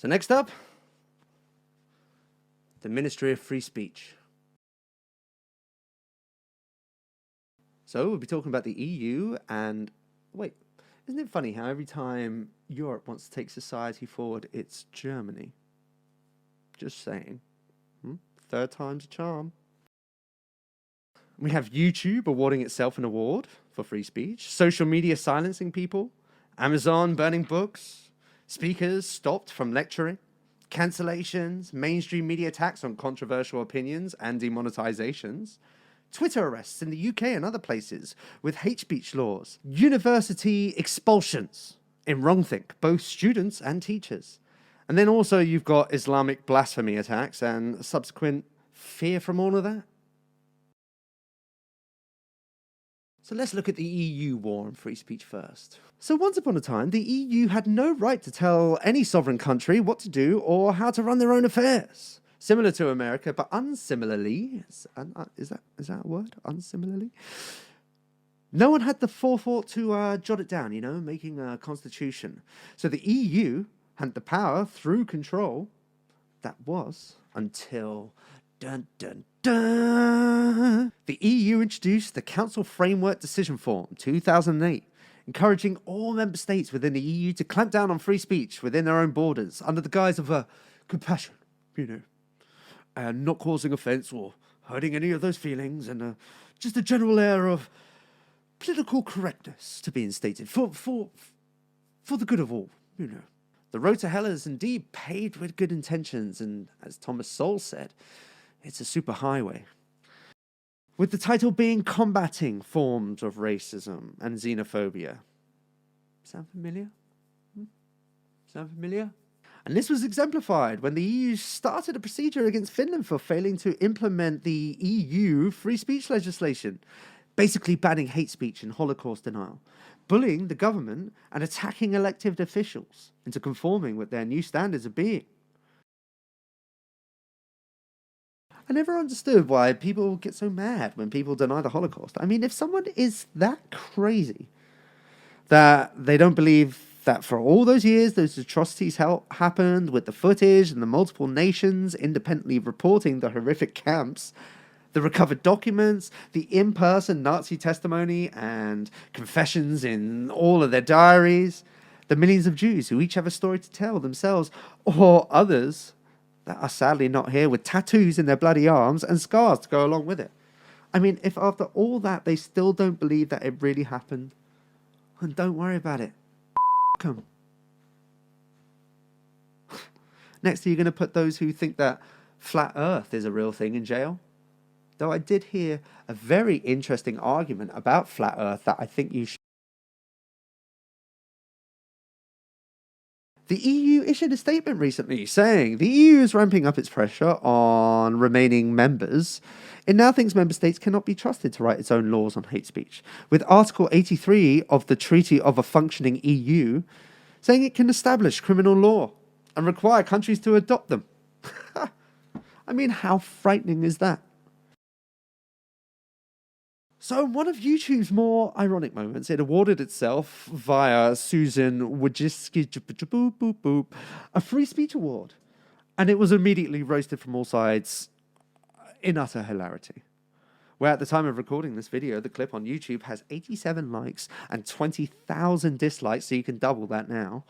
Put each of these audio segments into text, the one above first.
So next up, the Ministry of Free Speech. So we'll be talking about the EU and, wait, isn't it funny how every time Europe wants to take society forward, it's Germany? Just saying. Third time's a charm. We have YouTube awarding itself an award for free speech, social media silencing people, Amazon burning books, speakers stopped from lecturing, cancellations, mainstream media attacks on controversial opinions and demonetizations, Twitter arrests in the UK and other places with hate speech laws, university expulsions in wrongthink, both students and teachers. And then also you've got Islamic blasphemy attacks and subsequent fear from all of that. So let's look at the EU war on free speech first. So once upon a time, the EU had no right to tell any sovereign country what to do or how to run their own affairs. Similar to America, but unsimilarly, is that a word? Unsimilarly? No one had the forethought to jot it down, making a constitution. So the EU had the power through control. That was until dun dun dun. The EU introduced the Council Framework Decision Form 2008, encouraging all member states within the EU to clamp down on free speech within their own borders under the guise of compassion, and not causing offence or hurting any of those feelings, and just a general air of political correctness to be instated for the good of all, The road to hell is indeed paved with good intentions, and as Thomas Sowell said, it's a superhighway. With the title being Combating Forms of Racism and Xenophobia. Sound familiar? Sound familiar? And this was exemplified when the EU started a procedure against Finland for failing to implement the EU free speech legislation, basically banning hate speech and Holocaust denial, bullying the government and attacking elected officials into conforming with their new standards of being. I never understood why people get so mad when people deny the Holocaust. I mean, if someone is that crazy that they don't believe that for all those years those atrocities happened, with the footage and the multiple nations independently reporting the horrific camps, the recovered documents, the in-person Nazi testimony and confessions in all of their diaries, the millions of Jews who each have a story to tell themselves or others that are sadly not here with tattoos in their bloody arms and scars to go along with it. I mean, if after all that they still don't believe that it really happened, then don't worry about it. Come. Next, are you going to put those who think that flat Earth is a real thing in jail? Though I did hear a very interesting argument about flat Earth that I think you should. The EU issued a statement recently saying the EU is ramping up its pressure on remaining members. It now thinks member states cannot be trusted to write its own laws on hate speech, with Article 83 of the Treaty of a Functioning EU saying it can establish criminal law and require countries to adopt them. I mean, how frightening is that? So in one of YouTube's more ironic moments, it awarded itself via Susan Wojcicki a free speech award. And it was immediately roasted from all sides in utter hilarity. Where at the time of recording this video, the clip on YouTube has 87 likes and 20,000 dislikes, so you can double that now.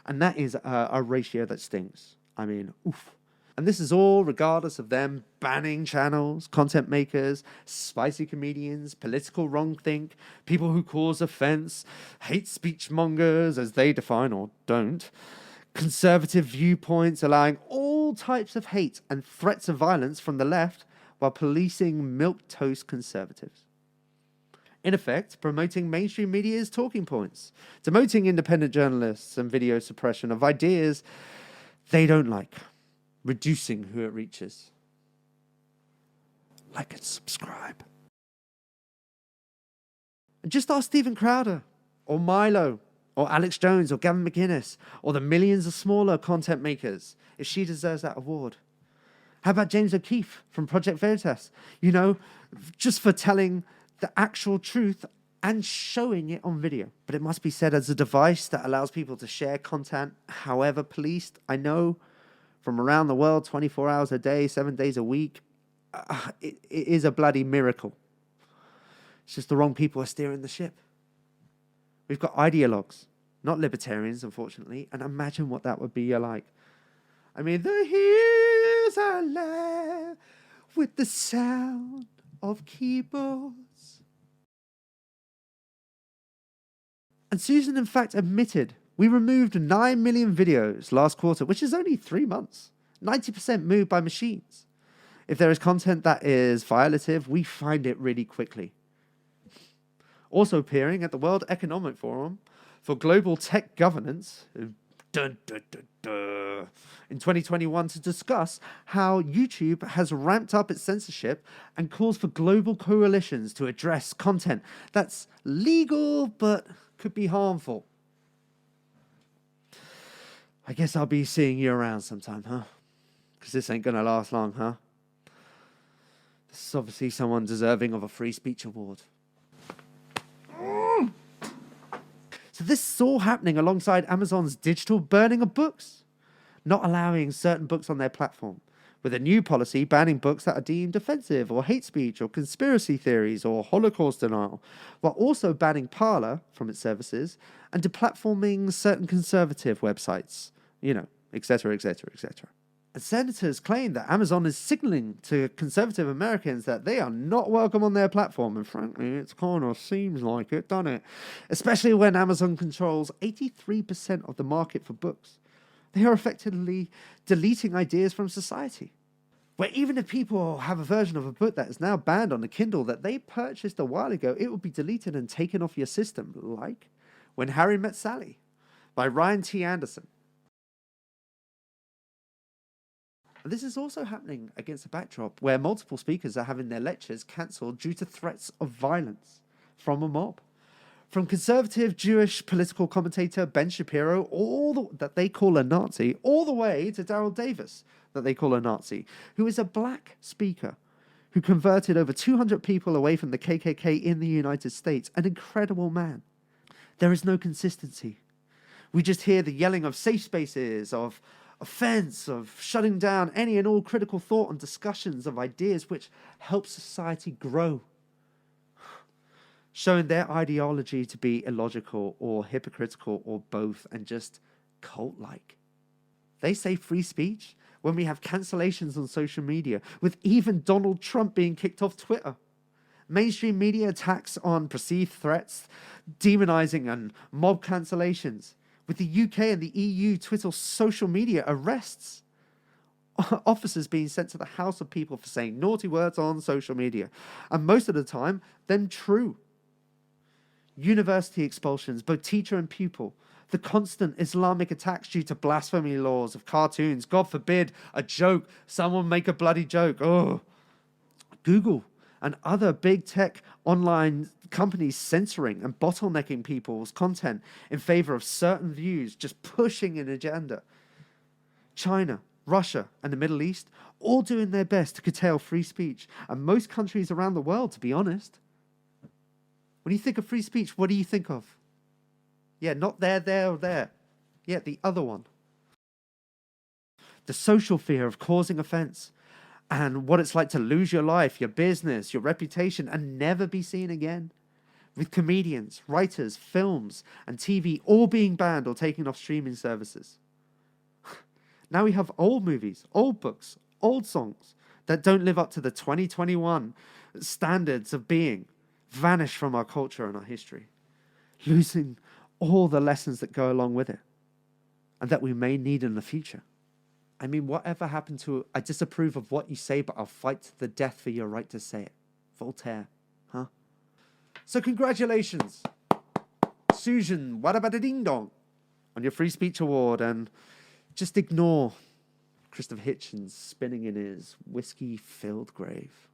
And that is a ratio that stings. I mean, oof. And this is all regardless of them banning channels, content makers, spicy comedians, political wrongthink, people who cause offense, hate speech mongers as they define or don't, conservative viewpoints allowing all types of hate and threats of violence from the left while policing milquetoast conservatives. In effect, promoting mainstream media's talking points, demoting independent journalists and video suppression of ideas they don't like, reducing who it reaches. Like and subscribe. And just ask Stephen Crowder, or Milo, or Alex Jones, or Gavin McInnes, or the millions of smaller content makers, if she deserves that award. How about James O'Keefe from Project Veritas? Just for telling the actual truth and showing it on video. But it must be said, as a device that allows people to share content, however policed, I know from around the world, 24 hours a day, 7 days a week, it is a bloody miracle. It's just the wrong people are steering the ship. We've got ideologues, not libertarians, unfortunately, and imagine what that would be like. I mean, the hills are alive with the sound of keyboards. And Susan, in fact, admitted, we removed 9 million videos last quarter, which is only 3 months. 90% moved by machines. If there is content that is violative, we find it really quickly. Also appearing at the World Economic Forum for Global Tech Governance in 2021 to discuss how YouTube has ramped up its censorship and calls for global coalitions to address content that's legal but could be harmful. I guess I'll be seeing you around sometime, huh? Because this ain't gonna last long, huh? This is obviously someone deserving of a free speech award. So this is all happening alongside Amazon's digital burning of books, not allowing certain books on their platform, with a new policy banning books that are deemed offensive or hate speech or conspiracy theories or Holocaust denial, while also banning Parler from its services and deplatforming certain conservative websites, etc., etc., etc. And senators claim that Amazon is signaling to conservative Americans that they are not welcome on their platform. And frankly, it kind of seems like it, doesn't it? Especially when Amazon controls 83% of the market for books. They are effectively deleting ideas from society. Where even if people have a version of a book that is now banned on the Kindle that they purchased a while ago, it will be deleted and taken off your system, like When Harry Met Sally by Ryan T. Anderson. This is also happening against a backdrop where multiple speakers are having their lectures cancelled due to threats of violence from a mob. From conservative Jewish political commentator Ben Shapiro, that they call a Nazi, all the way to Daryl Davis, that they call a Nazi, who is a black speaker who converted over 200 people away from the KKK in the United States. An incredible man. There is no consistency. We just hear the yelling of safe spaces, of offense, of shutting down any and all critical thought and discussions of ideas which help society grow, showing their ideology to be illogical or hypocritical or both and just cult-like. They say free speech when we have cancellations on social media, with even Donald Trump being kicked off Twitter. Mainstream media attacks on perceived threats, demonizing and mob cancellations. With the UK and the EU Twitter social media arrests. Officers being sent to the house of people for saying naughty words on social media. And most of the time, them true. University expulsions, both teacher and pupil. The constant Islamic attacks due to blasphemy laws of cartoons. God forbid, a joke. Someone make a bloody joke. Oh. Google and other big tech online companies censoring and bottlenecking people's content in favor of certain views, just pushing an agenda. China, Russia, and the Middle East, all doing their best to curtail free speech, and most countries around the world, to be honest. When you think of free speech, what do you think of? Yeah, not there, or there. Yeah, the other one. The social fear of causing offense, and what it's like to lose your life, your business, your reputation, and never be seen again. With comedians, writers, films, and TV all being banned or taken off streaming services. Now we have old movies, old books, old songs that don't live up to the 2021 standards of being vanish from our culture and our history, losing all the lessons that go along with it and that we may need in the future. I mean, whatever happened to, I disapprove of what you say, but I'll fight to the death for your right to say it. Voltaire, huh? So congratulations, Susan Wadabada-Ding-Dong, on your Free Speech Award, and just ignore Christopher Hitchens spinning in his whiskey-filled grave.